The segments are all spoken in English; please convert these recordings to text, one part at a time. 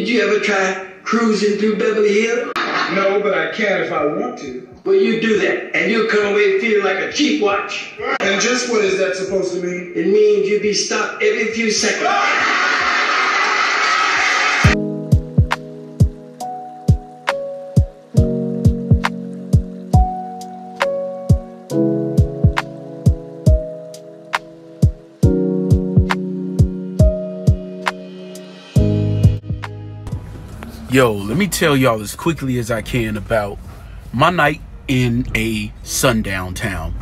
Did you ever try cruising through Beverly Hills? No, but I can if I want to. Well, you do that, and you'll come away feeling like a cheap watch. And just what is that supposed to mean? It means you'll be stopped every few seconds. Yo, let me tell y'all as quickly as I can about my night in a sundown town.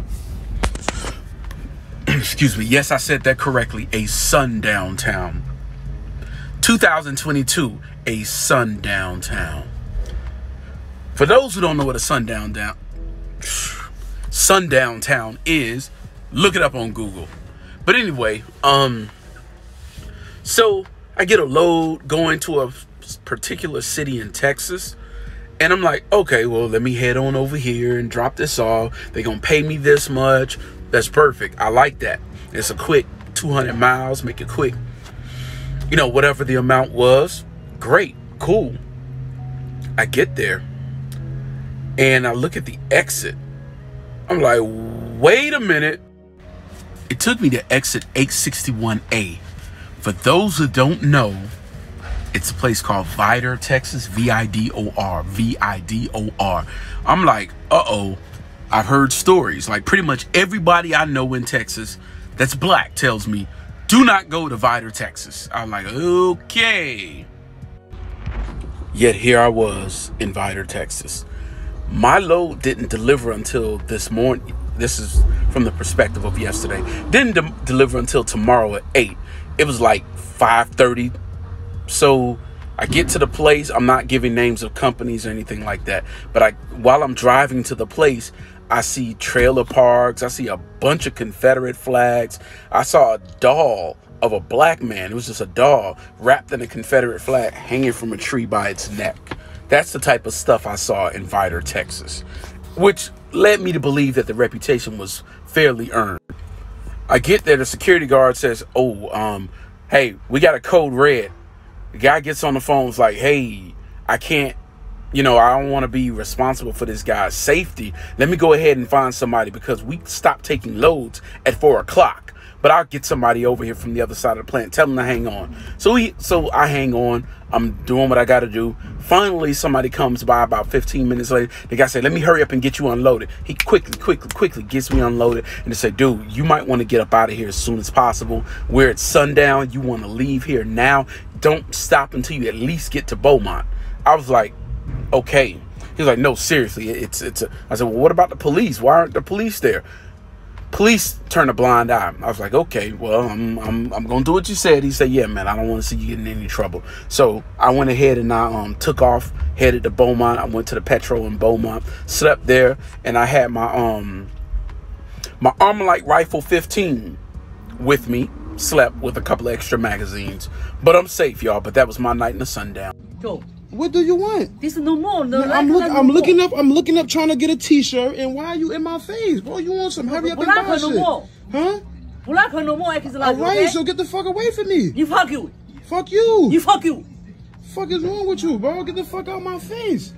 Excuse me. Yes, I said that correctly. A sundown town. 2022, a sundown town. For those who don't know what a sundown town is, look it up on Google. But anyway, so I get a load going to a particular city in Texas, and I'm like, okay, well, let me head on over here and drop this off. They're gonna pay me this much. That's perfect. I like that. It's a quick 200 miles, make it quick, you know, whatever the amount was. Great, cool. I get there and I look at the exit. I'm like, wait a minute. It took me to exit 861A. For those who don't know, it's a place called Vidor, Texas. V-I-D-O-R. V-I-D-O-R. I'm like, uh-oh. I've heard stories. Like, pretty much everybody I know in Texas that's black tells me, do not go to Vidor, Texas. I'm like, okay. Yet here I was in Vidor, Texas. My load didn't deliver until this morning. This is from the perspective of yesterday. Didn't deliver until tomorrow at 8. It was like 5:30. So I get to the place. I'm not giving names of companies or anything like that. But while I'm driving to the place, I see trailer parks. I see a bunch of Confederate flags. I saw a doll of a black man. It was just a doll wrapped in a Confederate flag hanging from a tree by its neck. That's the type of stuff I saw in Vidor, Texas, which led me to believe that the reputation was fairly earned. I get there. The security guard says, oh, hey, we got a code red. The guy gets on the phone, is like, hey, I can't, you know, I don't want to be responsible for this guy's safety. Let me go ahead and find somebody because we stopped taking loads at 4 o'clock. But I'll get somebody over here from the other side of the plant. Tell them to hang on. So I hang on. I'm doing what I got to do. Finally, somebody comes by about 15 minutes later. The guy said, let me hurry up and get you unloaded. He quickly gets me unloaded. And they said, dude, you might want to get up out of here as soon as possible. We're at sundown. You want to leave here now. Don't stop until you at least get to Beaumont. I was like, okay. He was like, no, seriously. I said, well, what about the police? Why aren't the police there? Police turned a blind eye. I was like, okay, well, I'm gonna do what you said. He said, yeah, man, I don't want to see you getting in any trouble. So I went ahead and I took off, headed to Beaumont. I went to the Petrol in Beaumont, slept there, and I had my my Armalite Rifle 15 with me. Slept with a couple of extra magazines, but I'm safe, y'all. But that was my night in the sundown. Yo, what do you want? this is no more. No, I'm looking up trying to get a t-shirt, and why are you in my face, bro? You want some? Hurry up and buy shit. Huh? Alright, so get the fuck away from me. You fuck you. Fuck you. You fuck you. Fuck is wrong with you, bro? Get the fuck out of my face.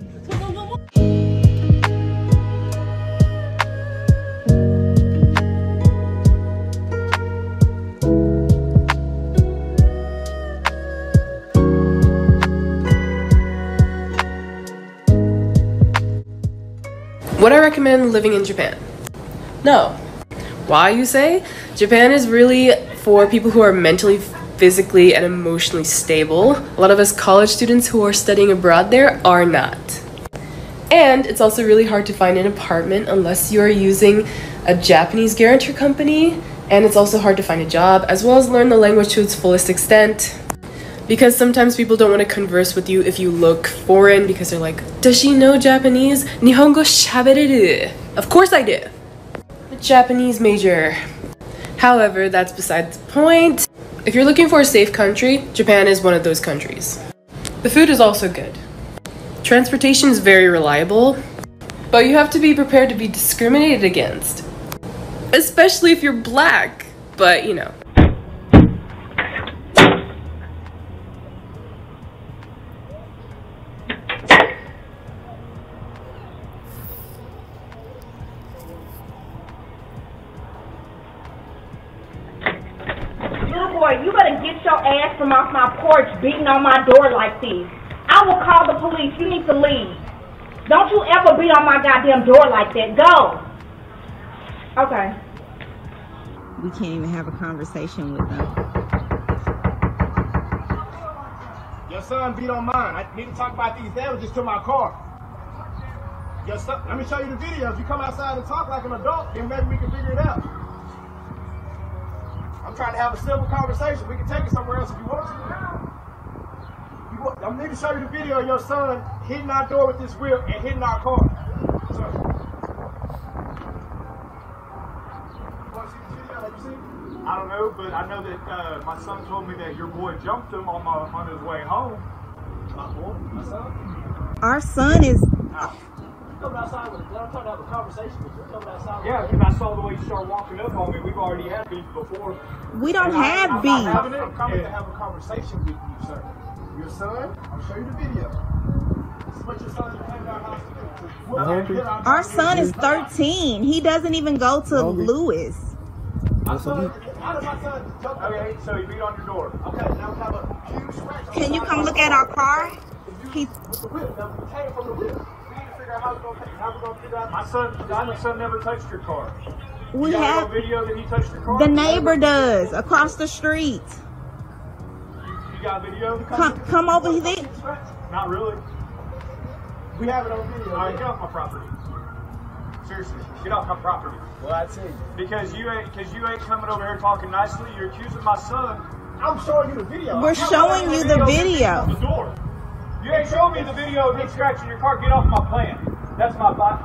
Would I recommend living in Japan? No. Why, you say? Japan is really for people who are mentally, physically, and emotionally stable. A lot of us college students who are studying abroad there are not. And it's also really hard to find an apartment unless you are using a Japanese guarantor company. And it's also hard to find a job, as well as learn the language to its fullest extent. Because sometimes people don't want to converse with you if you look foreign because they're like, does she know Japanese? Nihongo shabereru. Of course I do. A Japanese major. However, that's besides the point. If you're looking for a safe country, Japan is one of those countries. The food is also good. Transportation is very reliable, but you have to be prepared to be discriminated against. Especially if you're black, but you know. Boy, you better get your ass from off my porch beating on my door like this. I will call the police. You need to leave. Don't you ever beat on my goddamn door like that. Go. Okay. We can't even have a conversation with them. Your son beat on mine. I need to talk about these damages to my car. Your son, let me show you the video. If you come outside and talk like an adult, then maybe we can figure it out. I'm trying to have a civil conversation. We can take it somewhere else if you want to. I need to show you the video of your son hitting our door with this whip and hitting our car. So, you want to see the video? Have you seen it? I don't know, but I know that my son told me that your boy jumped him on his way home. My boy, my son. Our son is. Coming outside with, I'm trying to have a conversation with you. Coming outside. Yeah, because I saw the way you started walking up on me. We've already had beef before. We don't have beef. I'm coming to have a conversation with you, sir. Your son, I'll show you the video. This is what your son is playing our house to do. Our son is 13. He doesn't even go to Lewis. How does my son jump? Okay, so he beat on your door. Okay, now we have a huge scratch. Can you come look at our car? With the whip. Now we came from the whip. How we're gonna figure out. My son never touched your car. We you have a video that he touched your car. The neighbor does across the street. You got a video? Come over here. Not really. We have it on video. All right, get off my property. Seriously, get off my property. Well, that's it. Because you ain't coming over here talking nicely. You're accusing my son. I'm showing you the video. We're showing you the video. The door. You ain't showing me the video of him scratching your car. Get off my plant. That's my vine.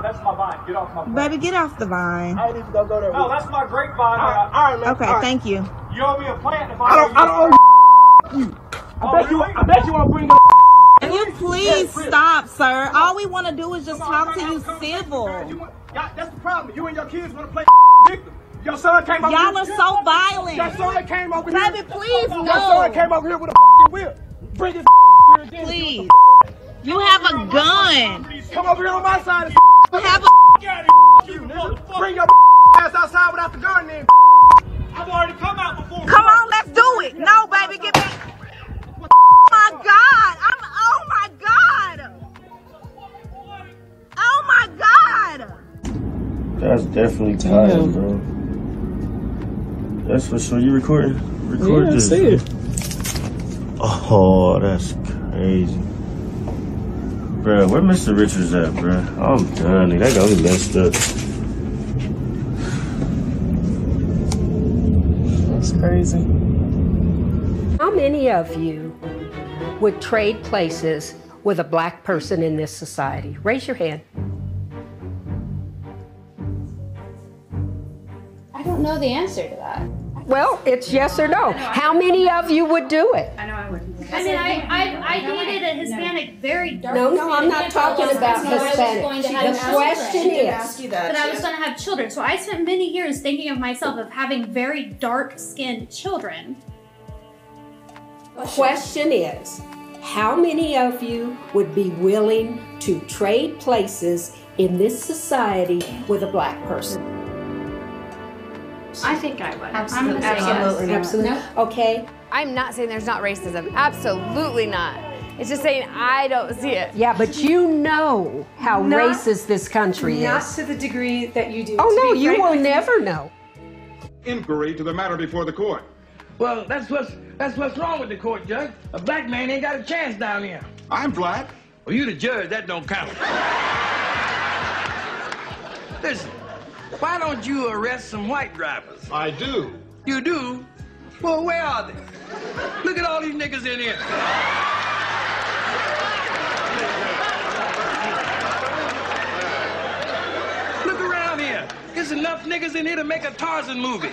Get off my plant. Baby, get off the vine. I ain't even gonna go there. No, that's my grapevine. All right, man. Okay, thank you. You owe me a plant if I don't owe you. I bet you want to bring the. Can you please stop, sir? All we want to do is just talk to you civil. That's the problem. You and your kids want to play victim. Your son came over here. Y'all are so violent. Your son came over here. Baby, please no. Your son came over here with a whip. Bring his please. You have a gun. Come over here on my side. You have a. Bring your ass outside without the gun, then. I've already come out before. Come on, let's do it. No, baby, get back. Oh my God. Oh my God. Oh my God. That's definitely tired, bro. That's for sure. You recording? Record this. See it. Oh, that's crazy. Bro, where Mr. Richards at, bro? I'm done. That got me messed up. That's crazy. How many of you would trade places with a black person in this society? Raise your hand. I don't know the answer to that. Well, it's yes or no. How many of you would do it? I know I wouldn't. I mean, I dated a Hispanic, very dark. No, I'm not talking about Hispanic. The question is, but I was going to have children. So I spent many years thinking of myself of having very dark-skinned children. Question is, how many of you would be willing to trade places in this society with a black person? I think I would. Absolutely. Absolutely. No. Okay. I'm not saying there's not racism. Absolutely not. It's just saying I don't see it. Yeah, but you know how racist this country is. Not to the degree that you do. Oh, no, you will never know. Inquiry to the matter before the court. Well, that's what's wrong with the court, Judge. A black man ain't got a chance down here. I'm black. Well, you the judge. That don't count. Listen, why don't you arrest some white drivers? I do. You do? Well, where are they? Look at all these niggas in here. Look around here. There's enough niggas in here to make a Tarzan movie.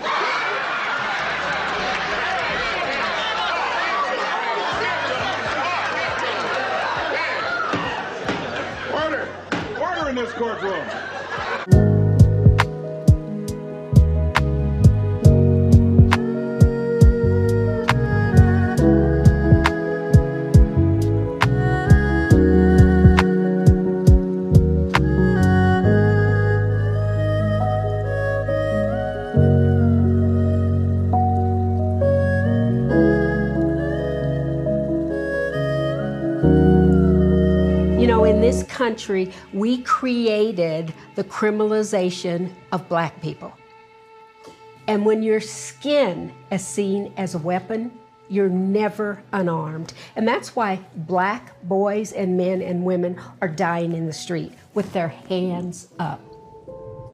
Order! Order in this courtroom. country, we created the criminalization of black people. And when your skin is seen as a weapon, you're never unarmed. And that's why black boys and men and women are dying in the street with their hands up.